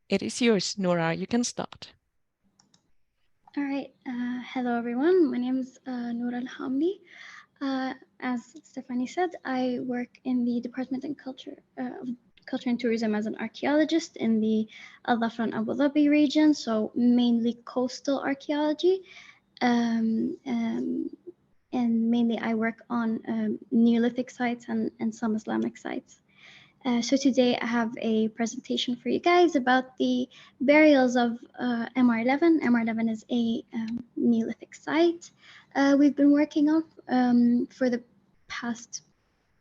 It is yours, Noura. You can start. All right. Hello, everyone. My name is Noura Hamadi. As Stephanie said, I work in the Department of Culture and Tourism as an archaeologist in the Al Dhafra and Abu Dhabi region, so mainly coastal archaeology. And mainly I work on Neolithic sites and some Islamic sites. So today I have a presentation for you guys about the burials of MR11. MR11 is a Neolithic site we've been working on for the past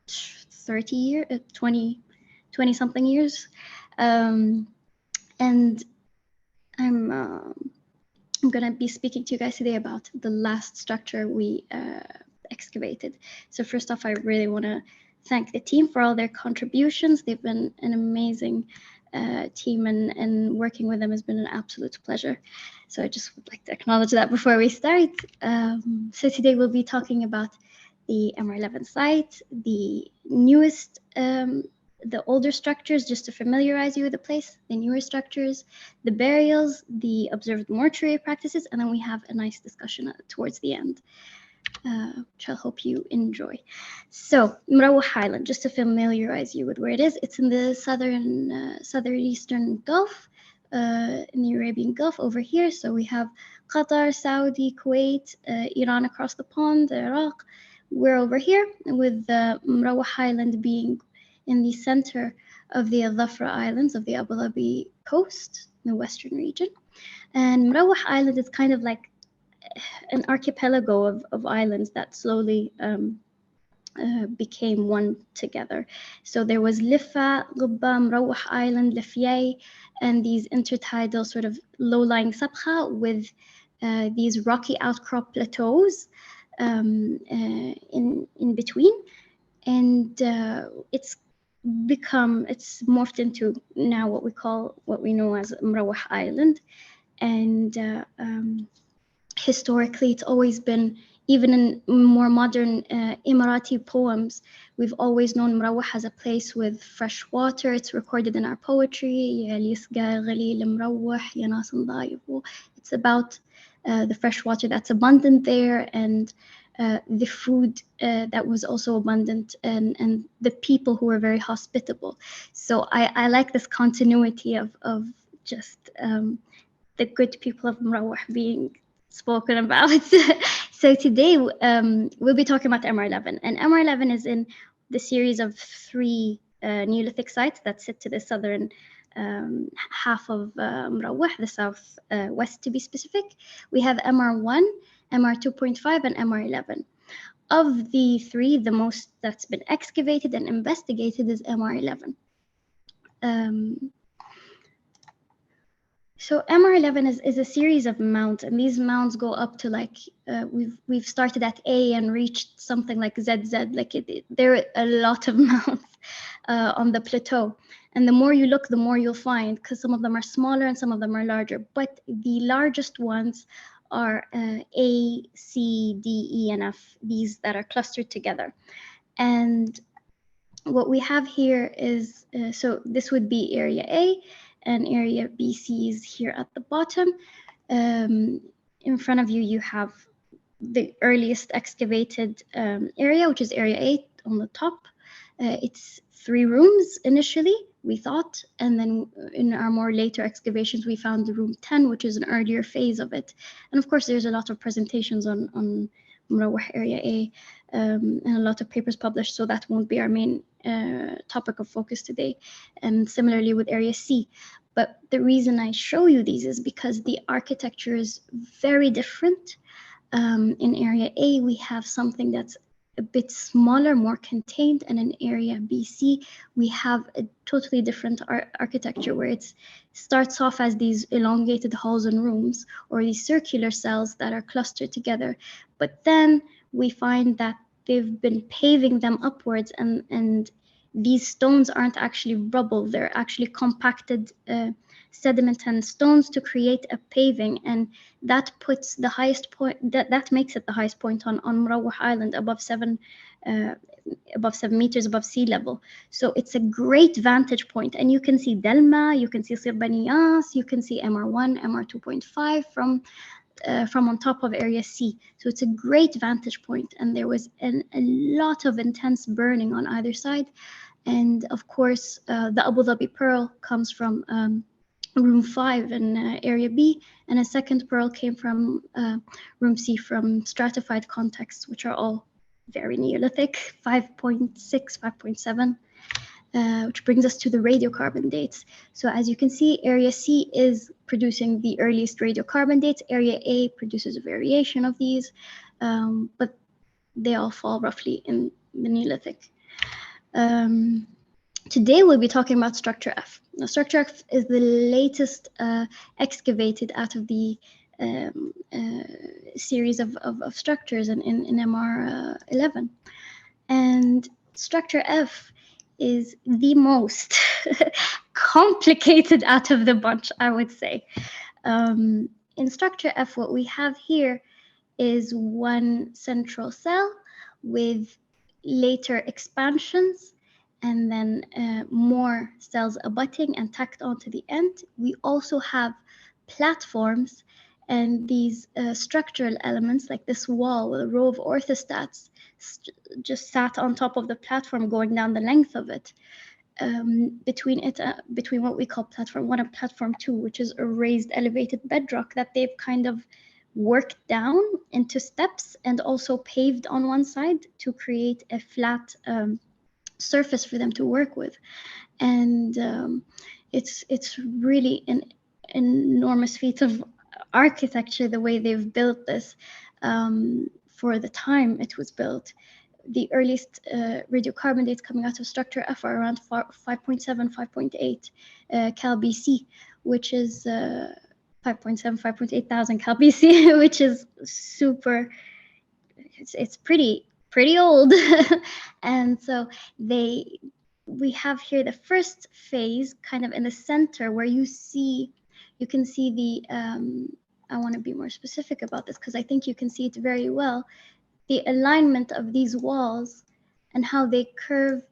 30 years, 20 something years. And I'm going to be speaking to you guys today about the last structure we excavated. So first off, I really want to thank the team for all their contributions. They've been an amazing team, and working with them has been an absolute pleasure. So I just would like to acknowledge that before we start. So today we'll be talking about the MR11 site, the newest, the older structures, just to familiarize you with the place, the newer structures, the burials, the observed mortuary practices, and then we have a nice discussion towards the end. Which I hope you enjoy. So, Mrawah Island, just to familiarize you with where it is, it's in the southeastern Gulf, in the Arabian Gulf over here. So we have Qatar, Saudi, Kuwait, Iran across the pond, Iraq. We're over here, with Mrawah Island being in the center of the Al Dhafra Islands of the Abu Dhabi coast, in the western region. And Mrawah Island is kind of like an archipelago of islands that slowly became one together. So there was Lifa, Ghubba, Mrawah Island, Lafyay, and these intertidal sort of low-lying sabkha with these rocky outcrop plateaus in between. And it's morphed into now what we know as Mrawah Island. And historically, it's always been, even in more modern Emirati poems, we've always known Mrawah as a place with fresh water. It's recorded in our poetry. It's about the fresh water that's abundant there, and the food that was also abundant, and the people who were very hospitable. So I like this continuity of just the good people of Mrawah being spoken about. So today we'll be talking about MR11, and MR11 is in the series of three Neolithic sites that sit to the southern half of Mrawah, the south west to be specific. We have MR1, MR2.5, and MR11. Of the three, the most that's been excavated and investigated is MR11. So MR11 is a series of mounds, and these mounds go up to like we've started at A and reached something like ZZ. Like there are a lot of mounds on the plateau, and the more you look, the more you'll find, because some of them are smaller and some of them are larger. But the largest ones are A, C, D, E, and F. These that are clustered together, and what we have here is so this would be area A. And area BC is here at the bottom. In front of you, you have the earliest excavated area, which is area 8 on the top. It's 3 rooms initially, we thought, and then in our more later excavations, we found the room 10, which is an earlier phase of it. And of course, there's a lot of presentations on Mrawah area A, and a lot of papers published, so that won't be our main topic of focus today, and similarly with area C. But the reason I show you these is because the architecture is very different. In area A, we have something that's a bit smaller, more contained, and in area BC, we have a totally different architecture where it starts off as these elongated halls and rooms, or these circular cells that are clustered together. But then we find that they've been paving them upwards, and these stones aren't actually rubble, they're actually compacted sediment and stones to create a paving, and that puts the highest point, that makes it the highest point on Mrawah Island, above 7 above 7 meters above sea level. So it's a great vantage point, and you can see Delma, you can see Sirbaniyas, you can see MR1, MR2.5 from on top of Area C. So it's a great vantage point, and there was a lot of intense burning on either side. And of course, the Abu Dhabi pearl comes from room 5 in Area B, and a second pearl came from room C from stratified contexts, which are all very Neolithic, 5.6, 5.7, which brings us to the radiocarbon dates. So as you can see, Area C is producing the earliest radiocarbon dates. Area A produces a variation of these, but they all fall roughly in the Neolithic. Today we'll be talking about structure F. Now, structure F is the latest excavated out of the series of structures in MR11. And structure F is the most complicated out of the bunch, I would say. In structure F, what we have here is one central cell with later expansions, and then more cells abutting and tacked onto the end. We also have platforms, and these structural elements, like this wall with a row of orthostats, just sat on top of the platform going down the length of it. Between what we call platform 1 and platform 2, which is a raised elevated bedrock that they've kind of worked down into steps and also paved on one side to create a flat surface for them to work with. And it's really an enormous feat of architecture, the way they've built this for the time it was built. The earliest radiocarbon dates coming out of structure F are around 5.7, 5.8 Cal BC, which is 5.7, 5.8 thousand Cal BC, which is super, it's pretty old. And so we have here the first phase kind of in the center where you can see the, I want to be more specific about this because I think you can see it very well, the alignment of these walls and how they curve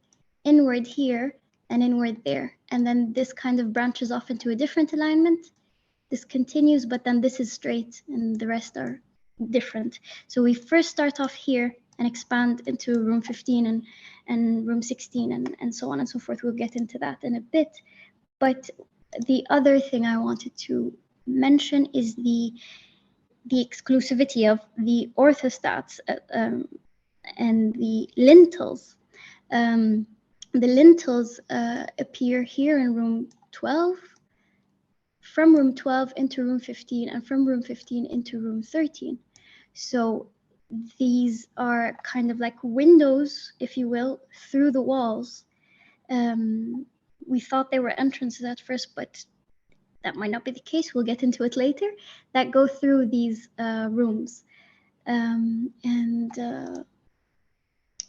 inward here and inward there. And then this kind of branches off into a different alignment. This continues, but then this is straight and the rest are different. So we first start off here and expand into room 15 and room 16 and so on and so forth. We'll get into that in a bit. But the other thing I wanted to mention is the exclusivity of the orthostats and the lintels. The lintels appear here in room 12, from room 12 into room 15, and from room 15 into room 13. So these are kind of like windows, if you will, through the walls. We thought they were entrances at first, but that might not be the case. We'll get into it later. That go through these rooms.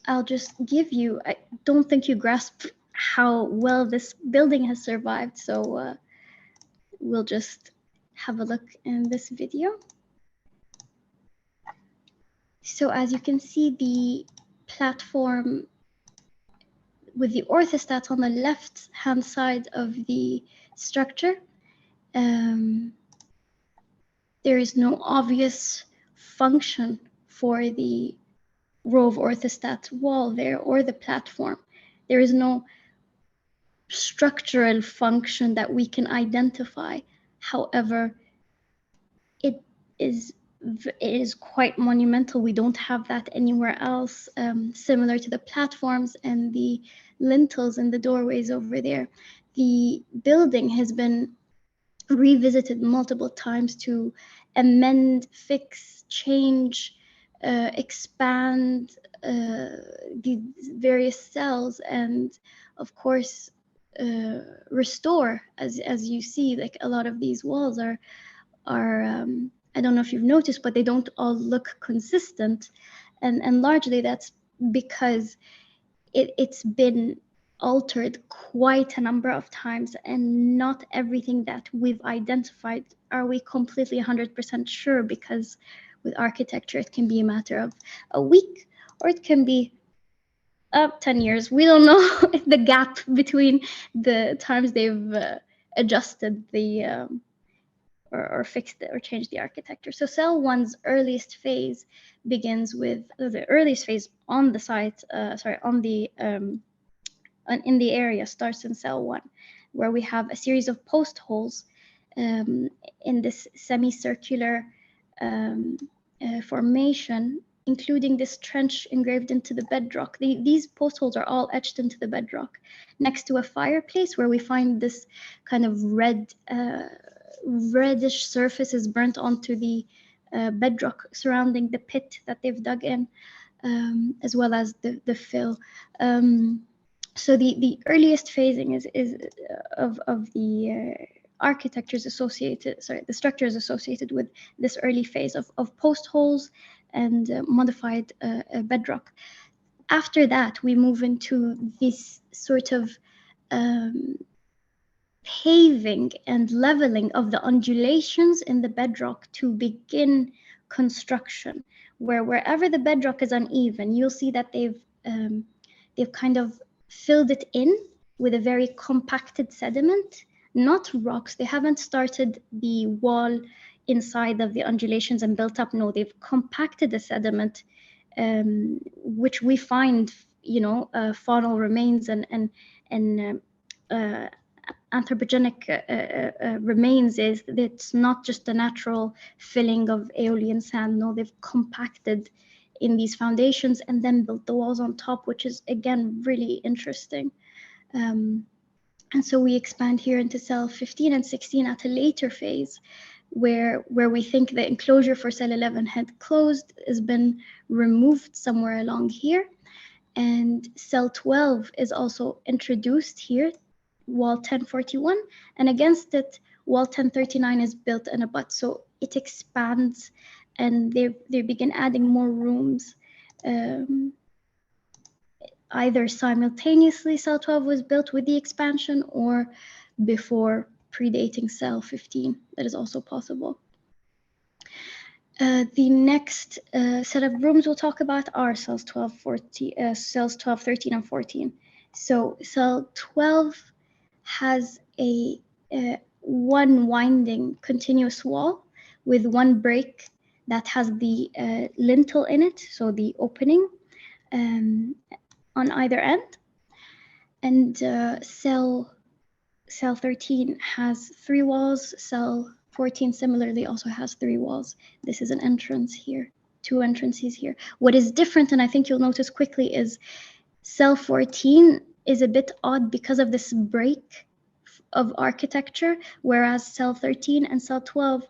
I'll just give you, I don't think you grasp how well this building has survived. So we'll just have a look in this video. So as you can see, the platform with the orthostats on the left-hand side of the structure, there is no obvious function for the row of orthostats wall there or the platform. There is no structural function that we can identify. However, it is quite monumental. We don't have that anywhere else, similar to the platforms and the lintels and the doorways over there. The building has been revisited multiple times to amend, fix, change, expand the various cells, and of course restore. As you see, like a lot of these walls are I don't know if you've noticed, but they don't all look consistent, and largely that's because it's been altered quite a number of times, and not everything that we've identified are we completely 100% sure, because with architecture it can be a matter of a week or it can be up 10 years. We don't know the gap between the times they've adjusted the or fixed it or changed the architecture. So cell 1's earliest phase begins with the earliest phase on the site, in the area starts in cell 1, where we have a series of post holes in this semicircular formation, including this trench engraved into the bedrock. These post holes are all etched into the bedrock, next to a fireplace where we find this kind of reddish surface is burnt onto the bedrock surrounding the pit that they've dug in, as well as the fill. So the earliest phasing is of the architectures associated, the structures associated with this early phase of post holes and modified bedrock. After that, we move into this sort of paving and leveling of the undulations in the bedrock to begin construction, where wherever the bedrock is uneven, you'll see that they've kind of filled it in with a very compacted sediment, not rocks. They haven't started the wall inside of the undulations and built up. No, they've compacted the sediment, which we find, faunal remains and anthropogenic remains. Is it's not just a natural filling of aeolian sand. No, they've compacted in these foundations and then built the walls on top, which is again really interesting. And so we expand here into cell 15 and 16 at a later phase, where we think the enclosure for cell 11 had closed, has been removed somewhere along here, and cell 12 is also introduced here, wall 1041, and against it wall 1039 is built in a butt, so it expands and they begin adding more rooms. Either simultaneously cell 12 was built with the expansion or before, predating cell 15. That is also possible. The next set of rooms we'll talk about are cells 12, 13, and 14. So cell 12 has a one winding continuous wall with one break that has the lintel in it, so the opening on either end. And cell 13 has 3 walls. Cell 14 similarly also has 3 walls. This is an entrance here, 2 entrances here. What is different, and I think you'll notice quickly, is cell 14 is a bit odd because of this break of architecture, whereas cell 13 and cell 12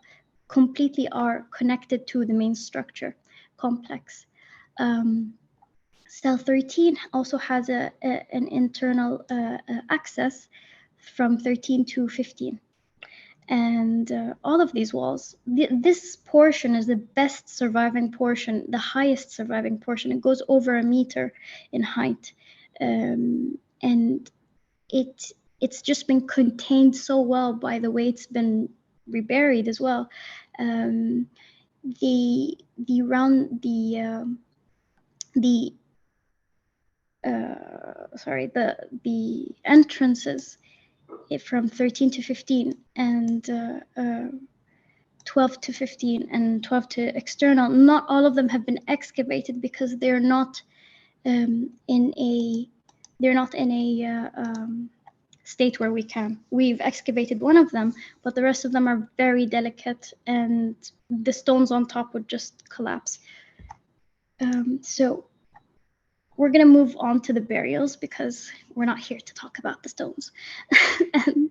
completely are connected to the main structure complex. Cell 13 also has an internal access from 13 to 15. And all of these walls, this portion is the best surviving portion, the highest surviving portion. It goes over 1 meter in height. And it's just been contained so well by the way it's been reburied as well. The entrances from 13 to 15 and 12 to 15 and 12 to external, not all of them have been excavated because they're not in a state where we've excavated one of them, but the rest of them are very delicate and the stones on top would just collapse. So we're going to move on to the burials because we're not here to talk about the stones. And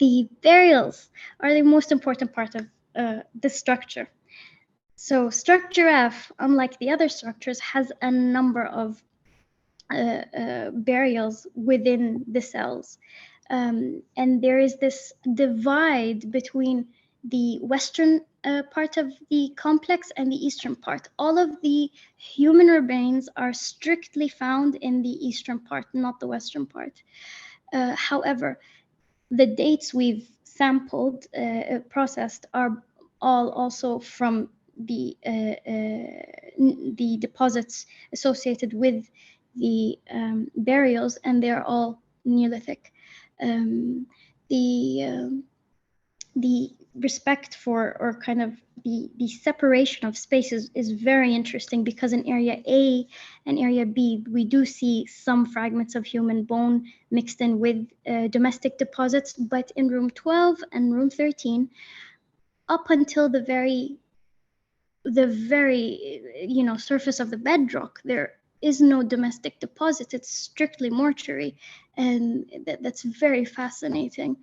the burials are the most important part of the structure. So structure F, unlike the other structures, has a number of burials within the cells. And there is this divide between the western part of the complex and the eastern part. All of the human remains are strictly found in the eastern part, not the western part. However, the dates we've sampled, processed, are all also from the deposits associated with the burials, and they're all Neolithic. The respect for, or kind of the separation of spaces is very interesting, because in area A and area B, we do see some fragments of human bone mixed in with domestic deposits, but in room 12 and room 13, up until the very surface of the bedrock, there is no domestic deposit. It's strictly mortuary, and that's very fascinating.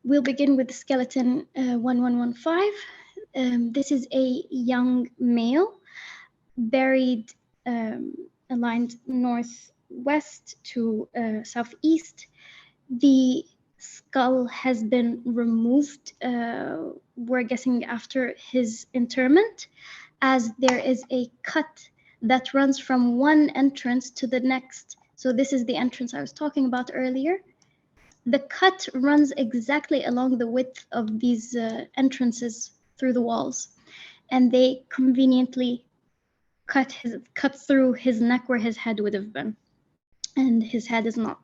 We'll begin with the skeleton 1115. This is a young male buried aligned northwest to southeast. The skull has been removed, we're guessing after his interment, as there is a cut that runs from one entrance to the next. So this is the entrance I was talking about earlier. The cut runs exactly along the width of these entrances through the walls, and they conveniently cut through his neck where his head would have been, and his head is not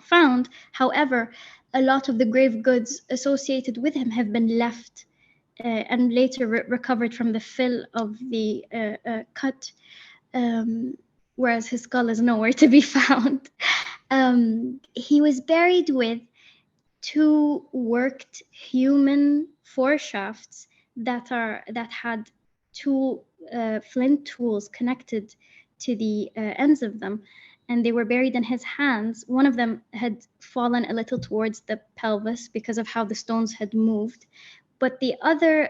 found. However, a lot of the grave goods associated with him have been left and later recovered from the fill of the cut, whereas his skull is nowhere to be found. He was buried with 2 worked human foreshafts that had 2 flint tools connected to the ends of them, and they were buried in his hands. One of them had fallen a little towards the pelvis because of how the stones had moved, but the other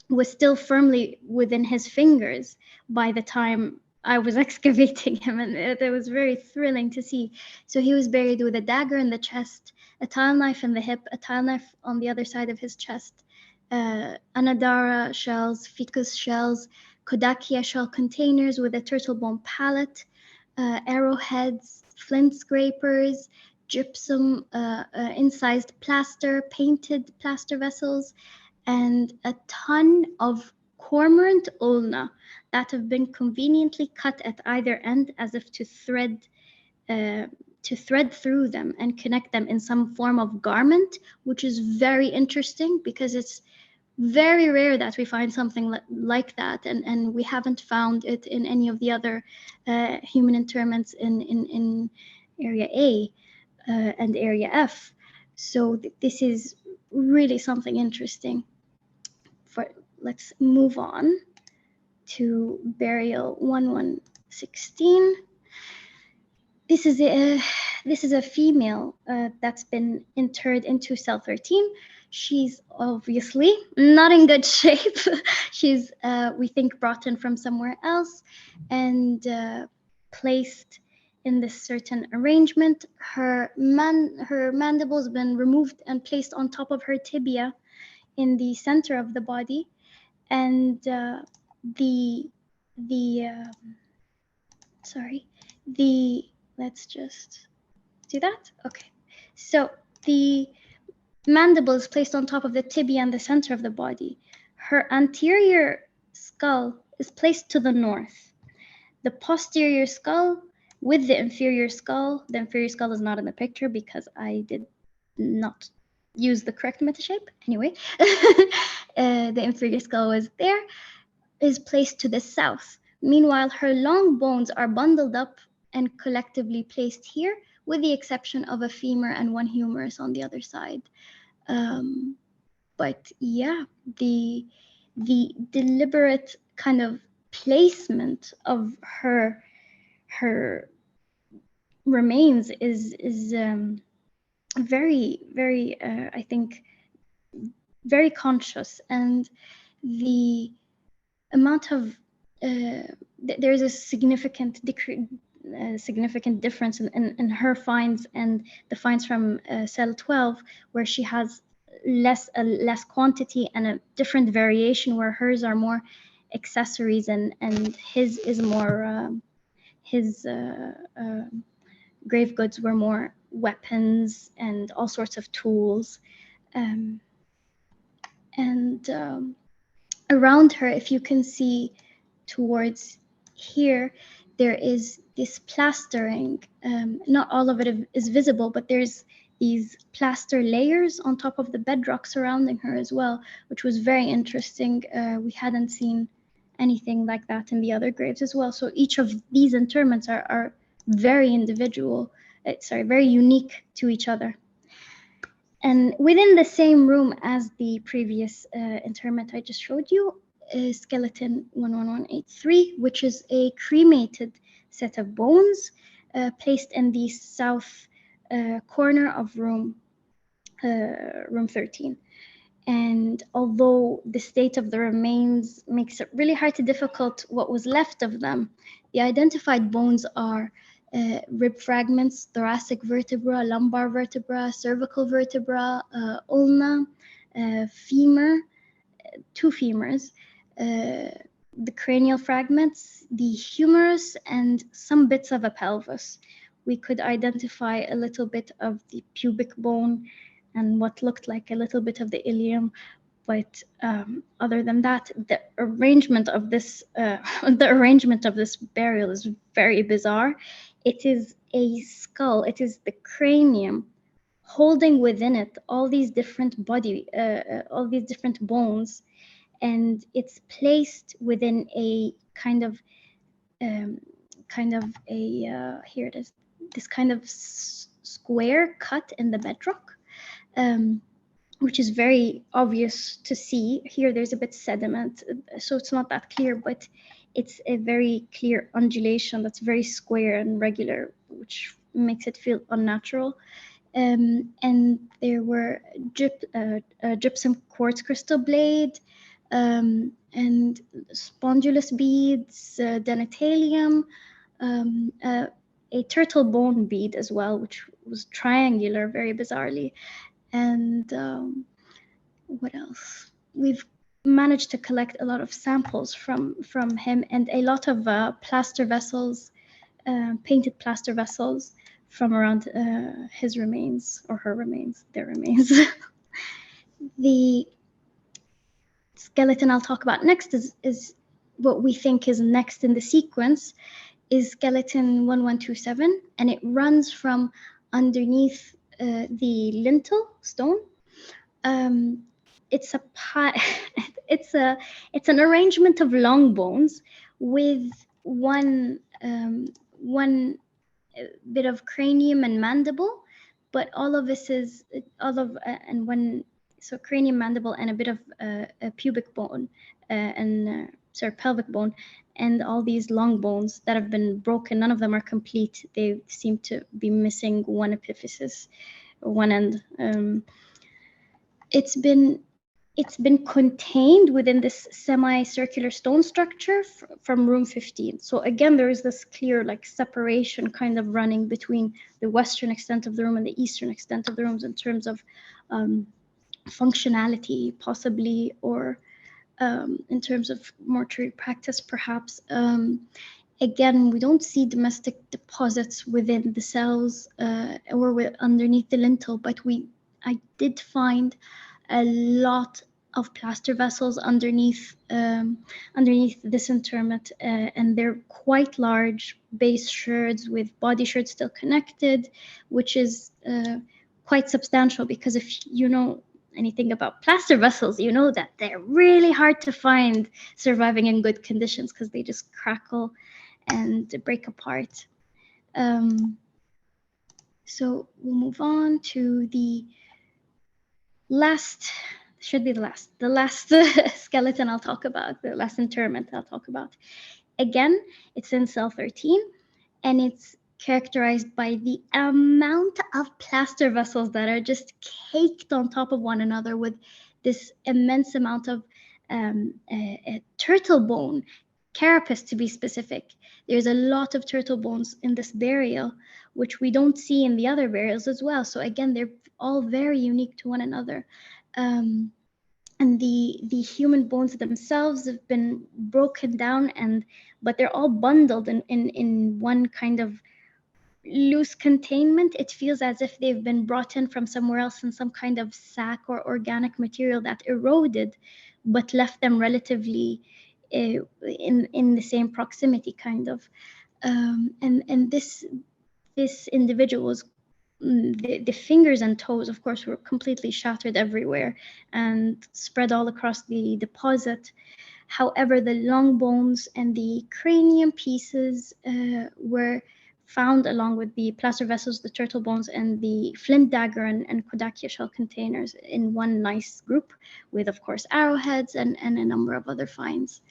was still firmly within his fingers by the time I was excavating him, and it was very thrilling to see. So he was buried with a dagger in the chest, a tile knife in the hip, a tile knife on the other side of his chest, anadara shells, ficus shells, kodakia shell containers with a turtle bone pallet, arrowheads, flint scrapers, gypsum, incised plaster, painted plaster vessels, and a ton of cormorant ulna that have been conveniently cut at either end as if to thread through them and connect them in some form of garment, which is very interesting because it's very rare that we find something like that, and we haven't found it in any of the other human interments in area A and area F. So this is really something interesting. Let's move on to burial 1116. This is a female that's been interred into cell 13. She's obviously not in good shape. She's, we think, brought in from somewhere else and placed in this certain arrangement. Her mandible's been removed and placed on top of her tibia in the center of the body, and let's just do that. Okay, so the mandible is placed on top of the tibia in the center of the body. Her anterior skull is placed to the north. The posterior skull with the inferior skull is not in the picture because I did not use the correct meta shape. Anyway, the inferior skull was there, is placed to the south. Meanwhile, her long bones are bundled up and collectively placed here, with the exception of a femur and one humerus on the other side. But yeah, the deliberate kind of placement of her remains is very, very, I think, very conscious, and the amount of there's a significant difference in her finds and the finds from cell 12, where she has less quantity and a different variation, where hers are more accessories and his is more his grave goods were more weapons and all sorts of tools, and around her, if you can see towards here, there is this plastering. Not all of it is visible, but there's these plaster layers on top of the bedrock surrounding her as well, which was very interesting. We hadn't seen anything like that in the other graves as well. So each of these interments are very individual, very unique to each other. And within the same room as the previous interment I just showed you, is skeleton 11183, which is a cremated set of bones placed in the south corner of room 13. And although the state of the remains makes it really hard to difficult what was left of them, the identified bones are rib fragments, thoracic vertebra, lumbar vertebra, cervical vertebra, ulna, femur, 2 femurs, the cranial fragments, the humerus, and some bits of a pelvis. We could identify a little bit of the pubic bone and what looked like a little bit of the ilium, but other than that, the arrangement of this burial is very bizarre. It is a skull. It is the cranium holding within it all these different all these different bones, and it's placed within a kind of here it is, this kind of square cut in the bedrock, which is very obvious to see. Here there's a bit sediment, so it's not that clear, but it's a very clear undulation that's very square and regular, which makes it feel unnatural. And there were gypsum quartz crystal blade, and spondulus beads, denatalium, a turtle bone bead as well, which was triangular very bizarrely. And what else? We've managed to collect a lot of samples from him, and a lot of plaster vessels, painted plaster vessels from around his remains, or her remains, their remains. The skeleton I'll talk about next is what we think is next in the sequence, is skeleton 1127, and it runs from underneath the lintel stone. It's an arrangement of long bones with one bit of cranium and mandible, but all of this is so cranium, mandible, and a bit of a pubic bone and pelvic bone, and all these long bones that have been broken. None of them are complete. They seem to be missing one epiphysis, or one end. It's been contained within this semicircular stone structure from room 15. So again, there is this clear separation kind of running between the western extent of the room and the eastern extent of the rooms in terms of functionality, possibly, or in terms of mortuary practice, perhaps. Again, we don't see domestic deposits within the cells or underneath the lintel, but I did find a lot of plaster vessels underneath this interment, and they're quite large base sherds with body sherds still connected, which is quite substantial, because if you know anything about plaster vessels, you know that they're really hard to find surviving in good conditions, because they just crackle and break apart. So we'll move on to the last, the last skeleton I'll talk about, the last interment I'll talk about. Again, it's in cell 13, and it's characterized by the amount of plaster vessels that are just caked on top of one another, with this immense amount of a turtle bone, carapace to be specific. There's a lot of turtle bones in this burial, which we don't see in the other burials as well. So again, they're all very unique to one another. And the human bones themselves have been broken down, but they're all bundled in one kind of loose containment. It feels as if they've been brought in from somewhere else in some kind of sack or organic material that eroded, but left them relatively in the same proximity, kind of. And this individual was, the fingers and toes, of course, were completely shattered everywhere and spread all across the deposit. However, the long bones and the cranium pieces were found along with the plaster vessels, the turtle bones, and the flint dagger and Kodakia shell containers in one nice group with, of course, arrowheads and a number of other finds.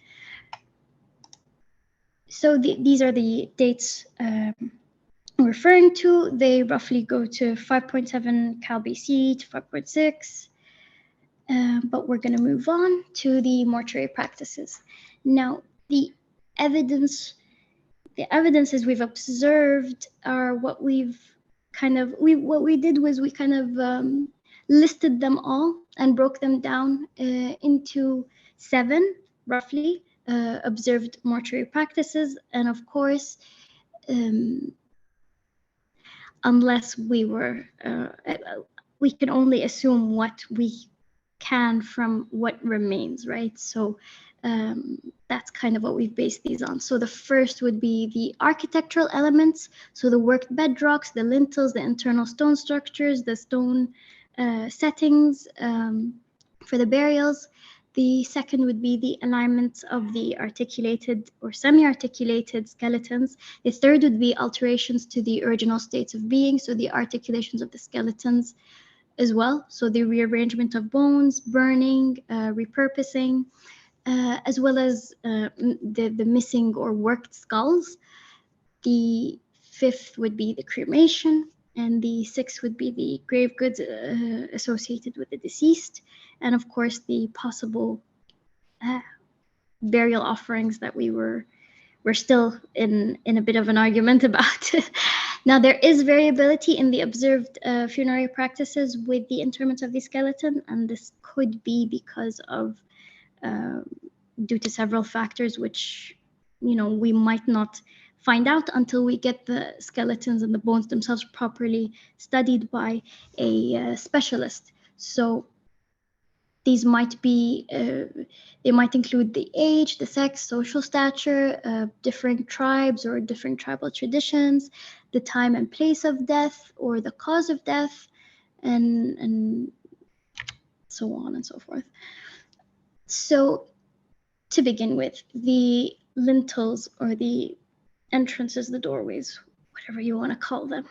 So these are the dates referring to. They roughly go to 5.7 Cal BC to 5.6. But we're going to move on to the mortuary practices. Now, the evidences we've observed are what we did was we kind of listed them all and broke them down into 7 roughly observed mortuary practices. And of course, unless we can only assume what we can from what remains, right? So that's kind of what we've based these on. So the first would be the architectural elements, so the worked bedrocks, the lintels, the internal stone structures, the stone settings for the burials. The second would be the alignments of the articulated or semi-articulated skeletons. The third would be alterations to the original states of being, so the articulations of the skeletons as well. So the rearrangement of bones, burning, repurposing, as well as the missing or worked skulls. The fifth would be the cremation, and the sixth would be the grave goods associated with the deceased, and of course the possible burial offerings that we're still in a bit of an argument about. Now, there is variability in the observed funerary practices with the interments of the skeleton, and this could be because of due to several factors, which we might not find out until we get the skeletons and the bones themselves properly studied by a specialist. So these might be, they might include the age, the sex, social stature, different tribes or different tribal traditions, the time and place of death or the cause of death, and so on and so forth. So to begin with, the lintels or the entrances, the doorways, whatever you want to call them,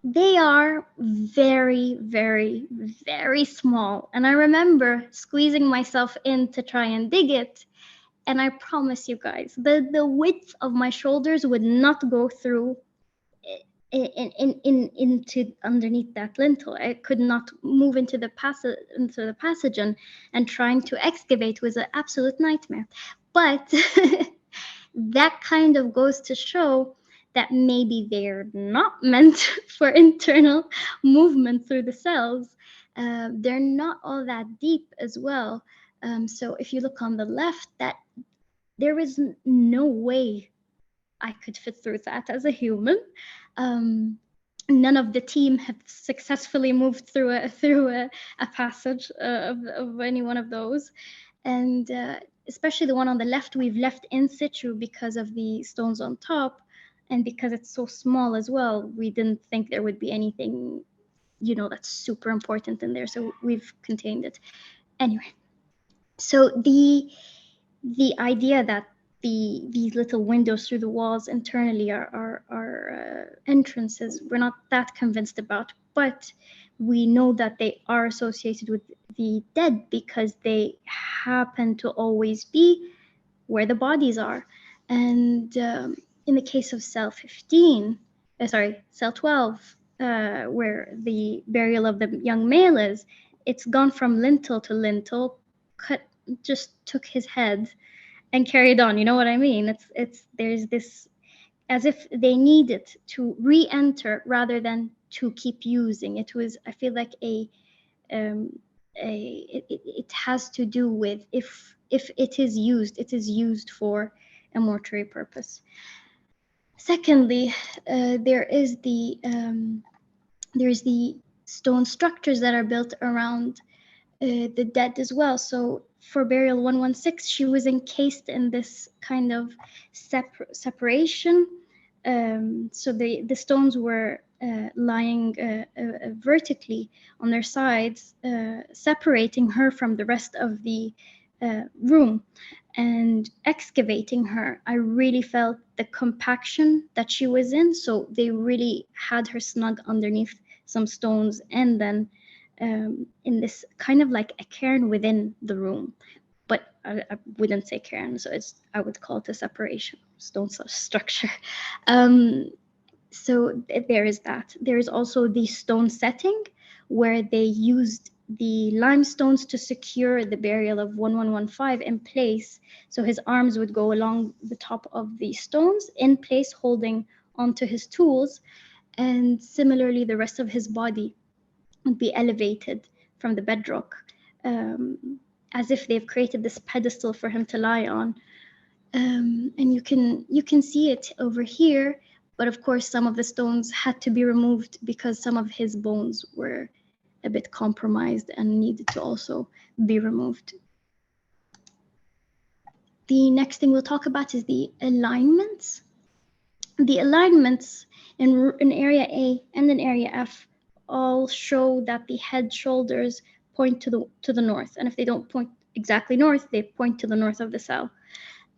they are very, very, very small. And I remember squeezing myself in to try and dig it. And I promise you guys, the width of my shoulders would not go through into underneath that lintel. I could not move into the passage, and trying to excavate was an absolute nightmare. But that kind of goes to show that maybe they're not meant for internal movement through the cells. They're not all that deep as well. So if you look on the left, that there is no way I could fit through that as a human. None of the team have successfully moved through a passage of any one of those. And especially the one on the left, we've left in situ because of the stones on top. And because it's so small as well, we didn't think there would be anything, that's super important in there. So we've contained it. Anyway, so the idea that these little windows through the walls internally are entrances, we're not that convinced about, but we know that they are associated with the dead because they happen to always be where the bodies are. And in the case of cell 12, where the burial of the young male is, it's gone from lintel to lintel, just took his head and carried on. You know what I mean? There's this, as if they needed to re-enter rather than to keep using. It was, I feel like it has to do with if it is used for a mortuary purpose. Secondly, there's the stone structures that are built around the dead as well. So for burial 116, she was encased in this kind of separation. So the stones were lying vertically on their sides, separating her from the rest of the room. And excavating her, I really felt the compaction that she was in. So they really had her snug underneath some stones, and then in this kind of like a cairn within the room. But I wouldn't say cairn, so I would call it a separation, stone structure. So there is that. There is also the stone setting, where they used the limestones to secure the burial of 1115 in place. So his arms would go along the top of the stones in place, holding onto his tools. And similarly, the rest of his body would be elevated from the bedrock, as if they've created this pedestal for him to lie on. And you can see it over here. But of course, some of the stones had to be removed because some of his bones were a bit compromised and needed to also be removed. The next thing we'll talk about is the alignments. The alignments in area A and in area F all show that the head shoulders point to the north. And if they don't point exactly north, they point to the north of the cell,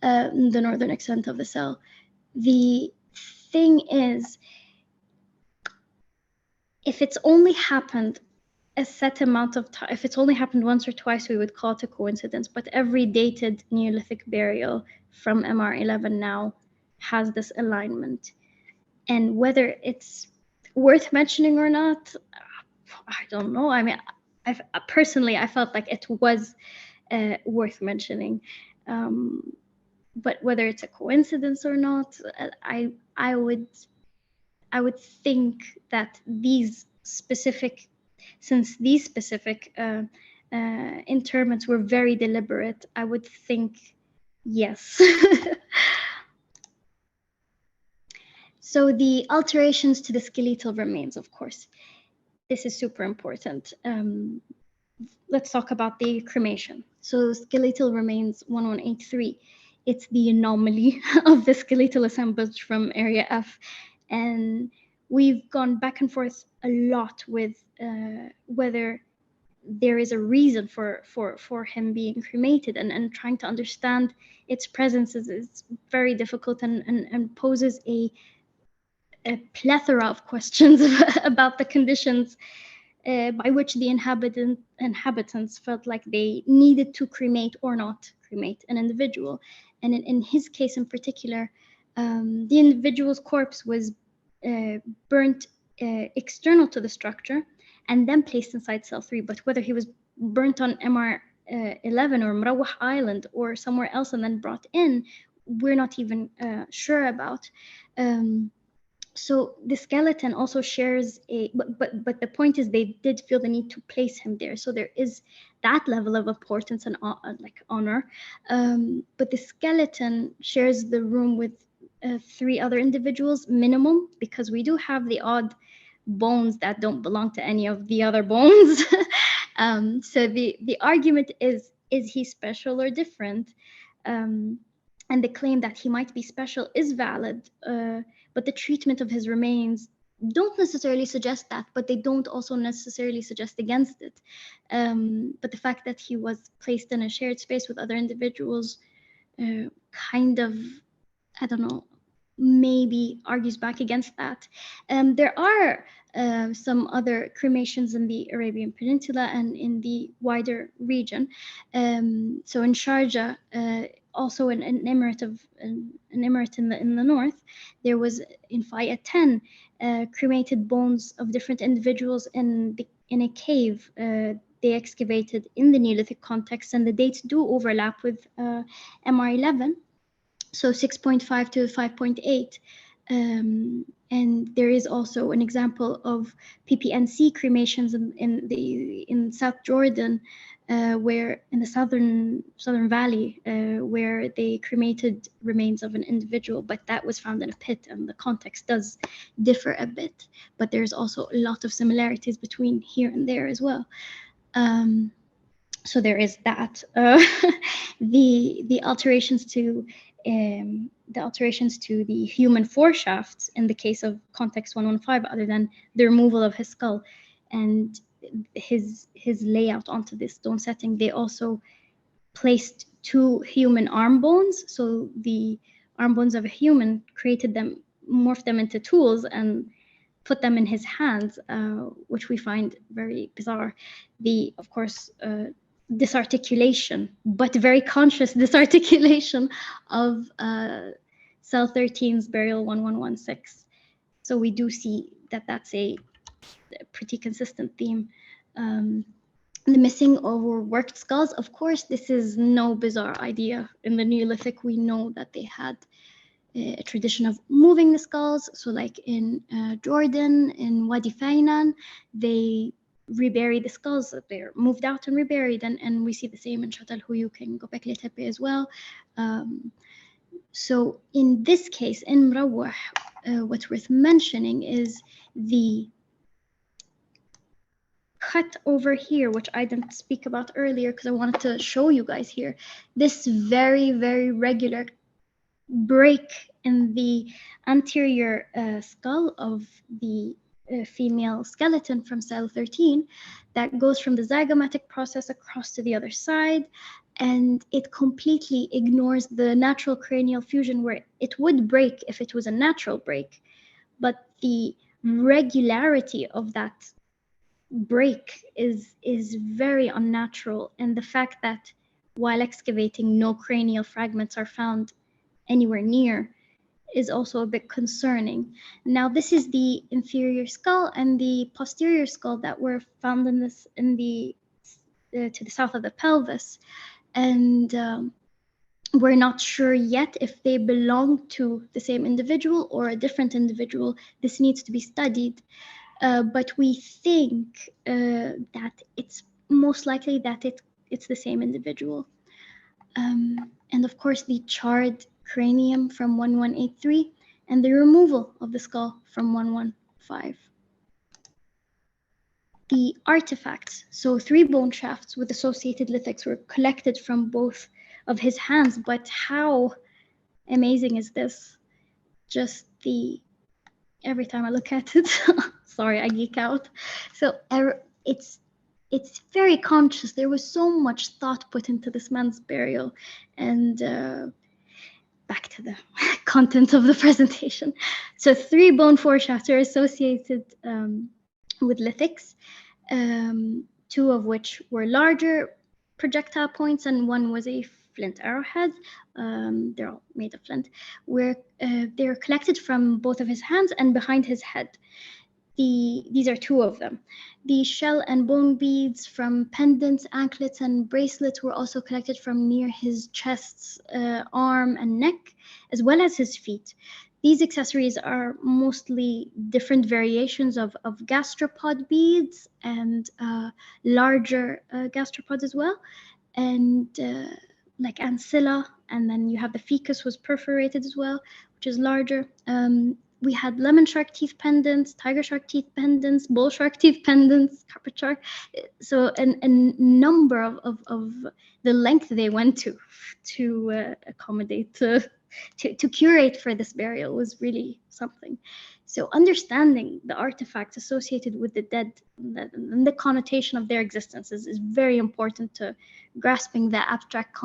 the northern extent of the cell. The thing is, if it's only happened a set amount of time, if it's only happened once or twice, we would call it a coincidence. But every dated Neolithic burial from MR11 now has this alignment. And whether it's worth mentioning or not, I don't know. I mean, personally, I felt like it was worth mentioning. But whether it's a coincidence or not, I would think that since these specific interments were very deliberate, I would think yes. So the alterations to the skeletal remains, of course, this is super important. Let's talk about the cremation. So skeletal remains 1183. It's the anomaly of the skeletal assemblage from area F. And we've gone back and forth a lot with whether there is a reason for him being cremated, and trying to understand its presence is very difficult and poses a plethora of questions about the conditions by which the inhabitants felt like they needed to cremate or not cremate an individual. And in his case in particular, the individual's corpse was burnt external to the structure and then placed inside cell 3. But whether he was burnt on MR11 or Mrawah Island or somewhere else and then brought in, we're not even sure about. So the skeleton also shares but the point is they did feel the need to place him there. So there is that level of importance and like honor. But the skeleton shares the room with 3 other individuals minimum, because we do have the odd bones that don't belong to any of the other bones. So the argument is he special or different? And the claim that he might be special is valid, but the treatment of his remains don't necessarily suggest that, but they don't also necessarily suggest against it. But the fact that he was placed in a shared space with other individuals kind of, I don't know, maybe argues back against that. There are some other cremations in the Arabian Peninsula and in the wider region. So in Sharjah, also an emirate in the north, there was in Faya 10 cremated bones of different individuals in a cave they excavated in the Neolithic context, and the dates do overlap with MR11. So 6.5 to 5.8. And there is also an example of PPNC cremations in South Jordan, where in the southern valley, where they cremated remains of an individual, but that was found in a pit, and the context does differ a bit. But there's also a lot of similarities between here and there as well. So there is that. The alterations to the human foreshafts in the case of context 115, other than the removal of his skull and his layout onto this stone setting, they also placed two human arm bones. So the arm bones of a human, morphed them into tools and put them in his hands, which we find very bizarre. Of course, disarticulation, but very conscious disarticulation of cell 13's burial 1116. So we do see that that's a pretty consistent theme. The missing or worked skulls, of course, this is no bizarre idea. In the Neolithic, we know that they had a tradition of moving the skulls. So like in Jordan, in Wadi Fainan, they rebury the skulls. They're moved out and reburied. And we see the same in Shat al-Huyuk and Göbekli Tepe as well. So in this case, in Mrawah, what's worth mentioning is the cut over here, which I didn't speak about earlier because I wanted to show you guys here. This very, very regular break in the anterior skull of the female skeleton from cell 13 that goes from the zygomatic process across to the other side, and it completely ignores the natural cranial fusion where it would break if it was a natural break, but the regularity of that break is very unnatural, and the fact that while excavating no cranial fragments are found anywhere near is also a bit concerning. Now this is the inferior skull and the posterior skull that were found to the south of the pelvis, and we're not sure yet if they belong to the same individual or a different individual. This needs to be studied. But we think that it's most likely that it's the same individual. And of course, the charred cranium from 1183 and the removal of the skull from 115. The artifacts, so 3 bone shafts with associated lithics, were collected from both of his hands. But how amazing is this? Just every time I look at it, sorry, I geek out. So it's very conscious. There was so much thought put into this man's burial. And back to the content of the presentation. So 3 bone foreshafts are associated with lithics, 2 of which were larger projectile points, and 1 was a flint arrowhead. They're all made of flint, where they're collected from both of his hands and behind his head. These are 2 of them. The shell and bone beads from pendants, anklets, and bracelets were also collected from near his chest, arm, and neck, as well as his feet. These accessories are mostly different variations of gastropod beads and larger gastropods as well, and like ancilla, and then you have the ficus was perforated as well, which is larger. We had lemon shark teeth pendants, tiger shark teeth pendants, bull shark teeth pendants, carpet shark. So a number of the length they went to accommodate, to curate for this burial was really something. So understanding the artifacts associated with the dead and the connotation of their existence is very important to grasping the abstract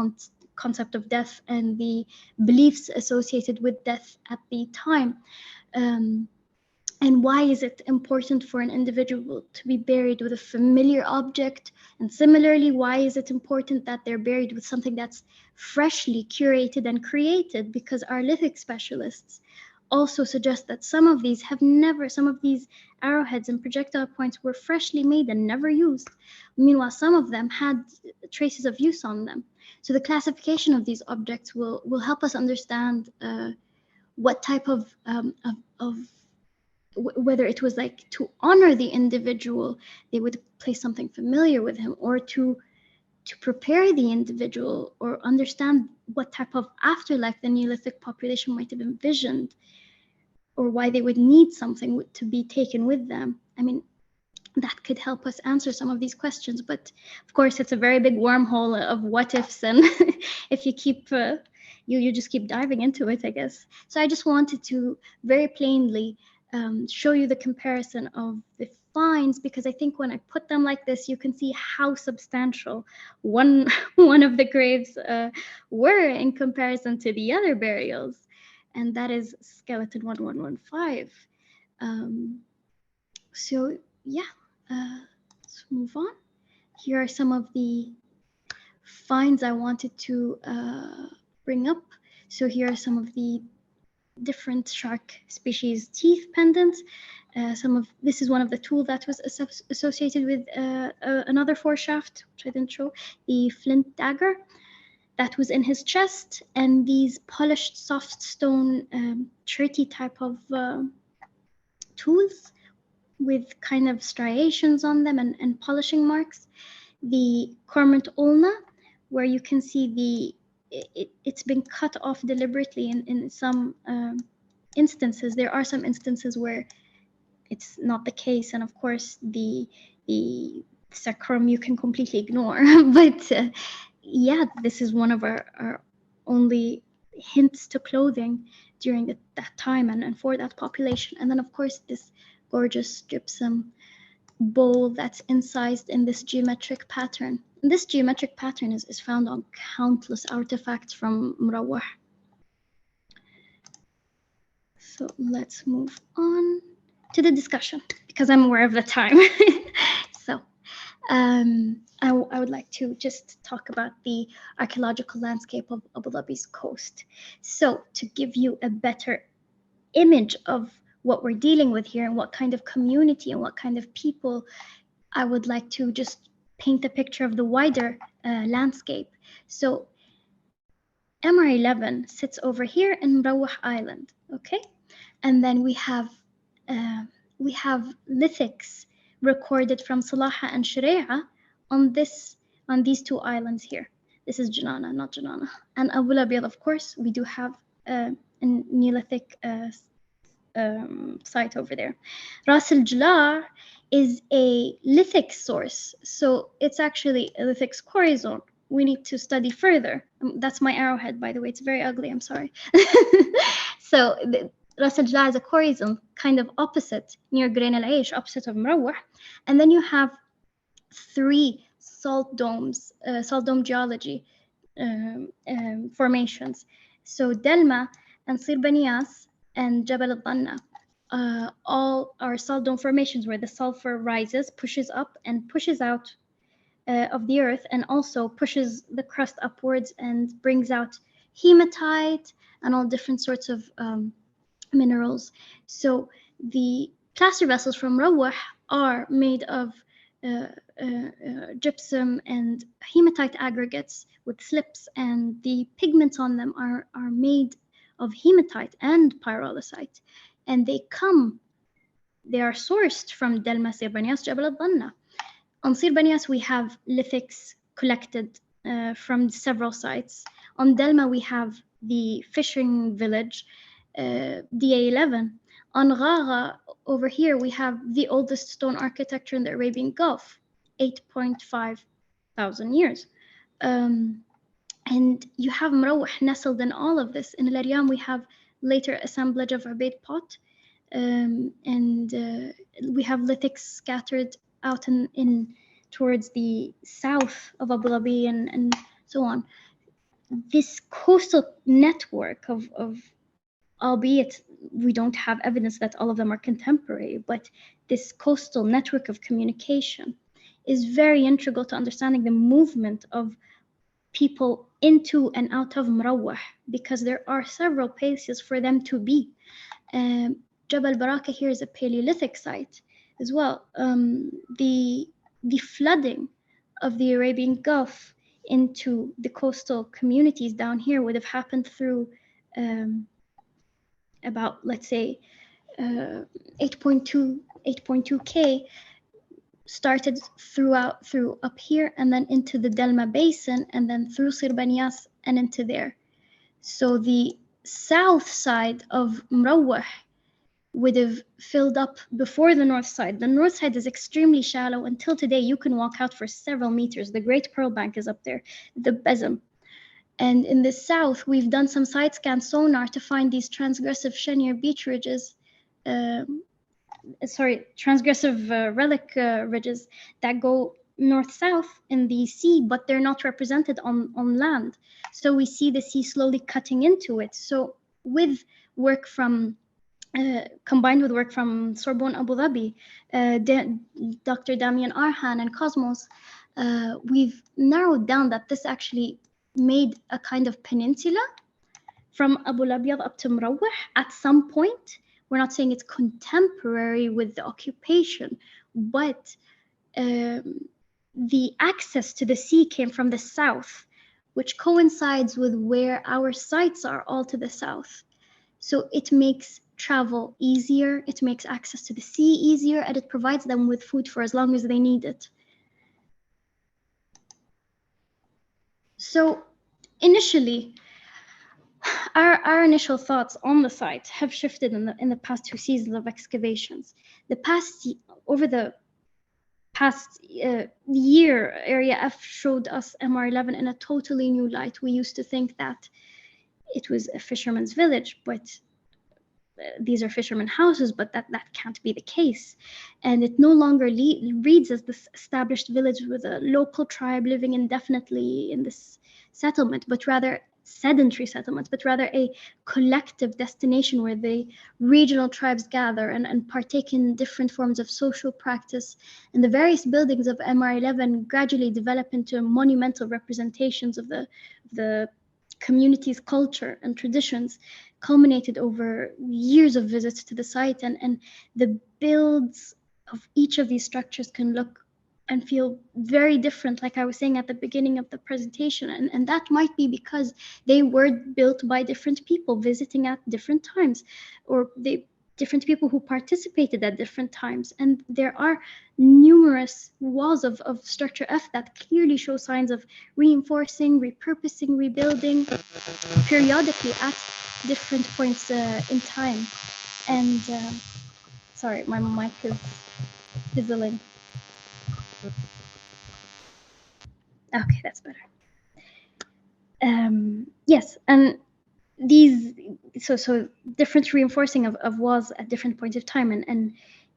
concept of death and the beliefs associated with death at the time. And why is it important for an individual to be buried with a familiar object? And similarly, why is it important that they're buried with something that's freshly curated and created? Because our lithic specialists also suggest that some of these arrowheads and projectile points were freshly made and never used. Meanwhile, some of them had traces of use on them. So the classification of these objects will help us understand what type of whether it was like to honor the individual, they would place something familiar with him, or to prepare the individual or understand what type of afterlife the Neolithic population might have envisioned, or why they would need something to be taken with them. I mean, that could help us answer some of these questions. But of course, it's a very big wormhole of what ifs, and if you keep you just keep diving into it, I guess. So I just wanted to very plainly show you the comparison of the finds, because I think when I put them like this, you can see how substantial one of the graves were in comparison to the other burials, and that is skeleton 1115. So yeah, let's move on. Here are some of the finds I wanted to bring up. So here are some of the different shark species teeth pendants. This is one of the tools that was associated with another foreshaft, which I didn't show, the flint dagger that was in his chest, and these polished soft stone cherty type of tools with kind of striations on them and polishing marks. The cormorant ulna, where you can see it's been cut off deliberately in some instances. There are some instances where it's not the case, and of course the sacrum you can completely ignore. But yeah, this is one of our only hints to clothing during that time and for that population. And then of course this gorgeous gypsum bowl that's incised in this geometric pattern. And this geometric pattern is found on countless artifacts from Murawah. So let's move on to the discussion, because I'm aware of the time. So I would like to just talk about the archaeological landscape of Abu Dhabi's coast. So to give you a better image of what we're dealing with here and what kind of community and what kind of people, I would like to just paint a picture of the wider landscape. So MR 11 sits over here in Murawah Island, okay? And then we have lithics recorded from Salaha and Shari'a on these two islands here. This is Janana, not Janana. And Abu Labiyad, of course, we do have a Neolithic site over there. Ras Al Jalar is a lithic source, so it's actually a lithic quarry zone. We need to study further. That's my arrowhead, by the way. It's very ugly. I'm sorry. So Ras Al Jalar is a quarry zone, kind of opposite, near Grain Al Aish, opposite of Murawah. And then you have three salt dome geology formations. So Delma and Sir Banias and Jabal al-Dhanna, all are salt dome formations where the sulfur rises, pushes up and pushes out of the earth, and also pushes the crust upwards and brings out hematite and all different sorts of minerals. So the plaster vessels from Rawah are made of gypsum and hematite aggregates with slips, and the pigments on them are made of hematite and pyrolusite, and they are sourced from Delma, Sir Banias, Jabal al-Dhanna. On Sir Banias, we have lithics collected from several sites. On Delma, we have the fishing village, DA11. On Ghagha, over here, we have the oldest stone architecture in the Arabian Gulf, 8.5 thousand years. And you have Murawah nestled in all of this. In Al-Aryam, we have later assemblage of Ubaid pot, and we have lithics scattered out in towards the south of Abu Dhabi and so on. This coastal network of albeit we don't have evidence that all of them are contemporary, but this coastal network of communication is very integral to understanding the movement of people into and out of Murawah, because there are several places for them to be. Jabal Baraka here is a Paleolithic site as well. The flooding of the Arabian Gulf into the coastal communities down here would have happened through about, let's say, 8.2K, started through up here and then into the Delma Basin and then through Sir Banias and into there. So the south side of Murawah would have filled up before the north side. The north side is extremely shallow. Until today, you can walk out for several meters. The Great Pearl Bank is up there, the Besom. And in the south, we've done some side scan sonar to find these transgressive Chenier beach ridges, transgressive relic ridges that go north-south in the sea, but they're not represented on land. So we see the sea slowly cutting into it. So with work from combined with work from Sorbonne Abu Dhabi, Dr. Damian Arhan and Cosmos, we've narrowed down that this actually made a kind of peninsula from Abu Labyad up to Mrawah at some point. We're not saying it's contemporary with the occupation, but the access to the sea came from the south, which coincides with where our sites are, all to the south. So it makes travel easier, it makes access to the sea easier, and it provides them with food for as long as they need it. So initially, our initial thoughts on the site have shifted in the past 2 seasons of excavations. Over the past year, Area F showed us MR11 in a totally new light. We used to think that it was a fisherman's village, but these are fishermen houses, but that can't be the case. And it no longer reads as this established village with a local tribe living indefinitely in this settlement, but rather sedentary settlements, but rather a collective destination where the regional tribes gather and partake in different forms of social practice. And the various buildings of MR11 gradually develop into monumental representations of the community's culture and traditions, culminated over years of visits to the site, and the builds of each of these structures can look and feel very different, like I was saying at the beginning of the presentation, and that might be because they were built by different people visiting at different times, or different people who participated at different times. And there are numerous walls of structure F that clearly show signs of reinforcing, repurposing, rebuilding periodically at different points in time. And sorry, my mic is fizzling. Okay, that's better. Yes, and these so different reinforcing of walls at different points of time, and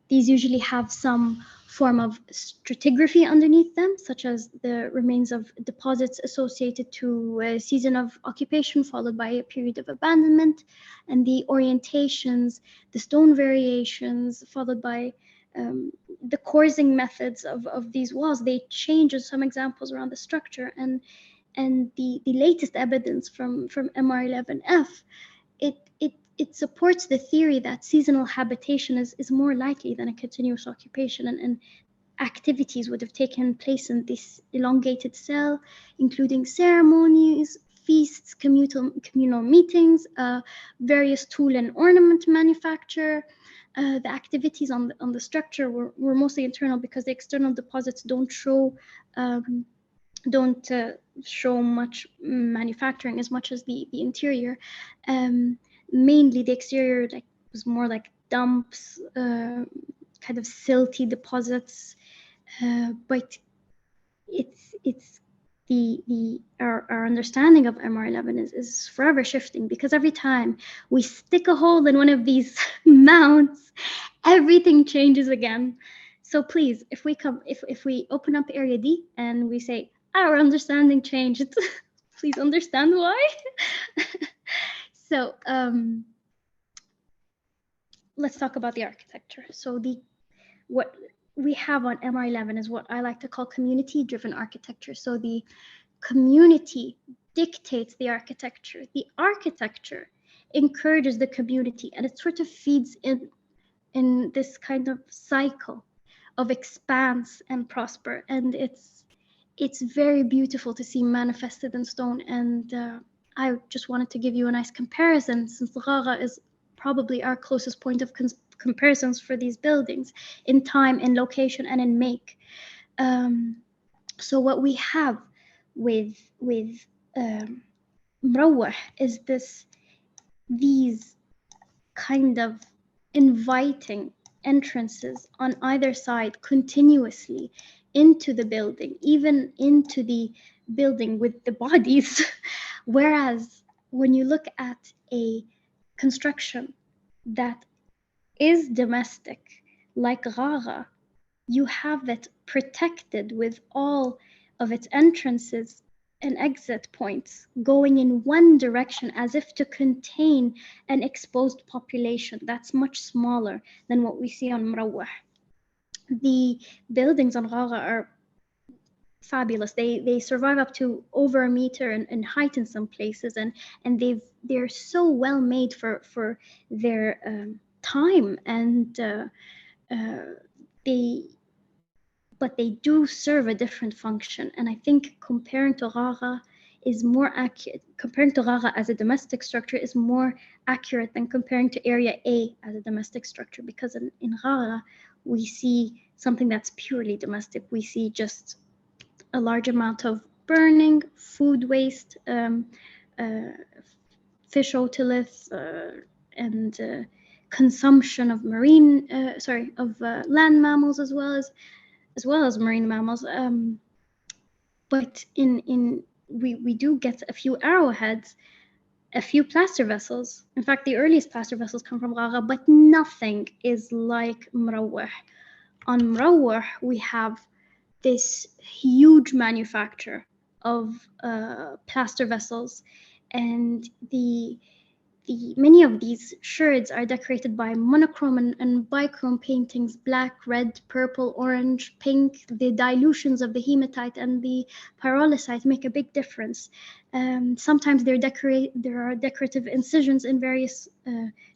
these usually have some form of stratigraphy underneath them, such as the remains of deposits associated to a season of occupation followed by a period of abandonment, and the orientations, the stone variations, followed by the coursing methods of these walls. They change in some examples around the structure, and the latest evidence from MR11F, it supports the theory that seasonal habitation is more likely than a continuous occupation, and activities would have taken place in this elongated cell, including ceremonies, feasts, communal meetings, various tool and ornament manufacture. The activities on the structure were mostly internal because the external deposits don't show much manufacturing as much as the interior. Mainly the exterior was more like dumps, kind of silty deposits, but it's our understanding of MR11 is forever shifting, because every time we stick a hole in one of these mounts, everything changes again. So please, if we open up Area D and we say our understanding changed, please understand why. So let's talk about the architecture. So what we have on MR11 is what I like to call community-driven architecture. So the community dictates the architecture. The architecture encourages the community, and it sort of feeds in this kind of cycle of expanse and prosper. And it's very beautiful to see manifested in stone. And I just wanted to give you a nice comparison, since Ghagha is probably our closest point of comparisons for these buildings in time, in location, and in make. So what we have with Mrawah is these kind of inviting entrances on either side continuously into the building, even into the building with the bodies. Whereas when you look at a construction that is domestic, like Ghara, you have it protected with all of its entrances and exit points going in one direction as if to contain an exposed population that's much smaller than what we see on Mrawah. The buildings on Ghara are fabulous. They survive up to over a meter in height in some places, and they're so well made for their time, and they do serve a different function. And I think comparing to Ghara is more accurate. Comparing to Ghara as a domestic structure is more accurate than comparing to Area A as a domestic structure, because in Ghara we see something that's purely domestic. We see just a large amount of burning, food waste, fish otoliths, and consumption of land mammals as well as marine mammals. But we do get a few arrowheads, a few plaster vessels. In fact, the earliest plaster vessels come from Ghara, but nothing is like Mrawah. On Mrawah, we have this huge manufacture of plaster vessels, and many of these sherds are decorated by monochrome and bichrome paintings: black, red, purple, orange, pink. The dilutions of the hematite and the pyrolusite make a big difference. Sometimes there are decorative incisions in various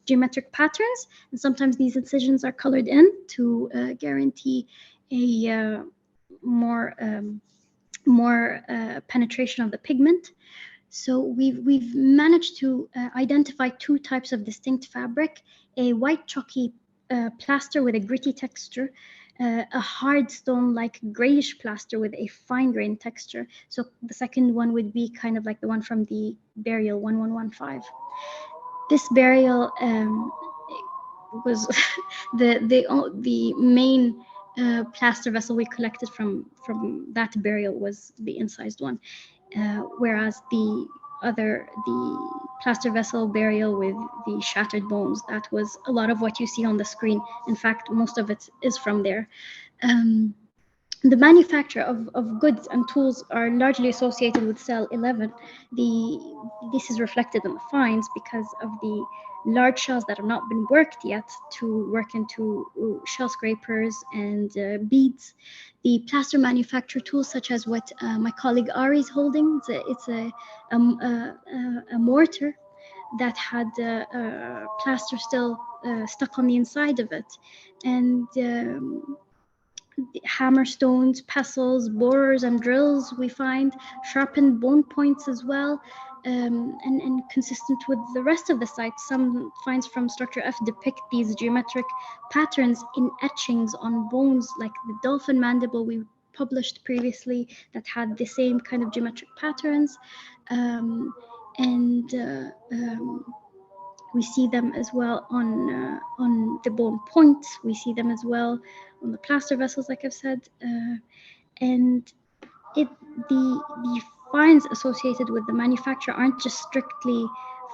geometric patterns, and sometimes these incisions are colored in to guarantee a more penetration of the pigment. So we've managed to identify two types of distinct fabric: a white chalky plaster with a gritty texture, a hard stone-like grayish plaster with a fine-grained texture. So the second one would be kind of like the one from the burial 1115. This burial was the main plaster vessel we collected from that burial was the incised one. Whereas the plaster vessel burial with the shattered bones, that was a lot of what you see on the screen. In fact, most of it is from there. The manufacture of goods and tools are largely associated with cell 11. This is reflected in the finds because of the large shells that have not been worked yet to work into shell scrapers and beads. The plaster manufacture tools, such as what my colleague Ari is holding, it's a mortar that had plaster still stuck on the inside of it, and hammerstones, pestles, borers, and drills. We find sharpened bone points as well, and consistent with the rest of the site. Some finds from structure F depict these geometric patterns in etchings on bones, like the dolphin mandible we published previously that had the same kind of geometric patterns. We see them as well on the bone points. We see them as well on the plaster vessels, like I've said, and the finds associated with the manufacture aren't just strictly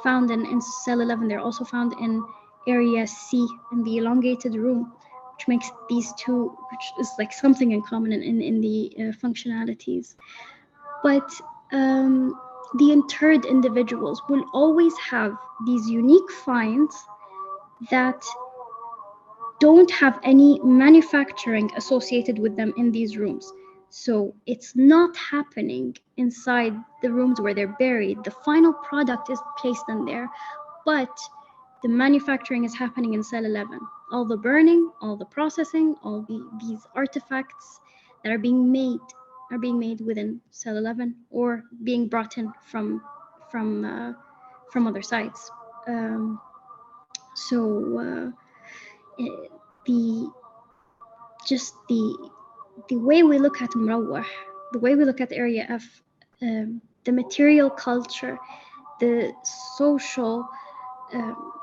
found in cell 11. They're also found in area C, in the elongated room, which makes these two, which is like something in common in the functionalities. But the interred individuals will always have these unique finds that don't have any manufacturing associated with them in these rooms. So it's not happening inside the rooms where they're buried. The final product is placed in there, but the manufacturing is happening in cell 11. All the burning, all the processing, all these artifacts that are being made within cell 11 or being brought in from other sites. The way we look at Mrawah, the way we look at Area F, the material culture, the social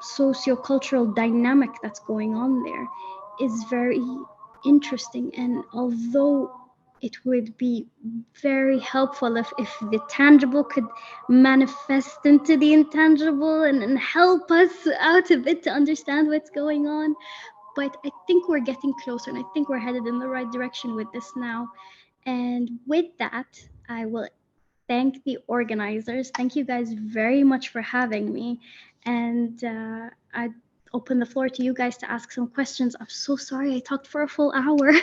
sociocultural dynamic that's going on there is very interesting. And although it would be very helpful if the tangible could manifest into the intangible and help us out a bit to understand what's going on. But I think we're getting closer, and I think we're headed in the right direction with this now. And with that, I will thank the organizers. Thank you guys very much for having me. And I open the floor to you guys to ask some questions. I'm so sorry I talked for a full hour.